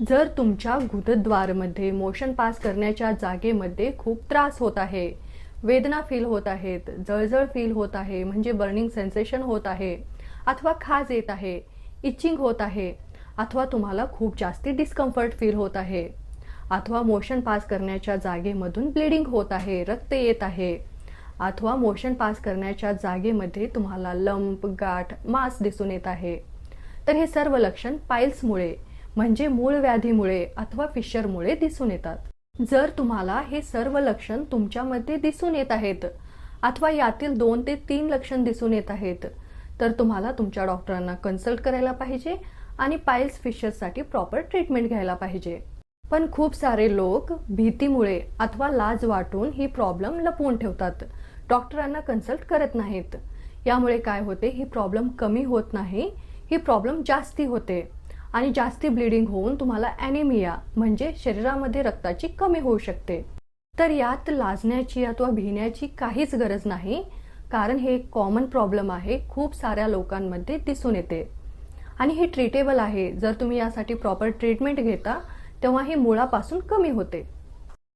जर तुमच्या गुदद्वारमध्ये motion pass करण्याच्या जागेमध्ये खूप त्रास होत आहे, वेदना फील होत आहेत, जळजळ फील होत आहे, म्हणजे बर्निंग सेन्सेशन होत आहे, अथवा खाज येत आहे, इचिंग होत आहे, अथवा तुम्हाला खूप जास्ती डिस्कम्फर्ट फील होत आहे, अथवा मोशन पास करण्याच्या जागेमधून ब्लिडिंग होत आहे, रक्त येत आहे, अथवा मोशन पास करण्याच्या जागेमध्ये तुम्हाला लंप, गाठ, मास दिसून येत आहे, तर हे सर्व लक्षण पाईल्समुळे म्हणजे मूळ व्याधीमुळे अथवा फिशरमुळे दिसून येतात। जर तुम्हाला हे सर्व लक्षण तुमच्यामध्ये दिसून येत आहेत अथवा यातील 2 ते 3 लक्षण दिसून येत आहेत, तर तुम्हाला तुमच्या डॉक्टरांना कन्सल्ट करायला पाहिजे आणि पाईल्स फिशरसाठी प्रॉपर ट्रीटमेंट घ्यायला पाहिजे। पण खूप सारे लोक भीतीमुळे अथवा लाज वाटून ही प्रॉब्लेम लपवून ठेवतात, डॉक्टरांना कन्सल्ट करत नाहीत। यामुळे काय होते, ही प्रॉब्लेम कमी होत नाही, ही प्रॉब्लेम जास्ती होते आणि जास्ती ब्लिडिंग होऊन तुम्हाला ॲनिमिया म्हणजे शरीरामध्ये रक्ताची कमी होऊ शकते। तर यात लाजण्याची अथवा भिण्याची काहीच गरज नाही, कारण हे एक कॉमन प्रॉब्लेम आहे, खूप साऱ्या लोकांमध्ये दिसून येते आणि हे ट्रीटेबल आहे। जर तुम्ही यासाठी प्रॉपर ट्रीटमेंट घेता तेव्हा हे मुळापासून कमी होते।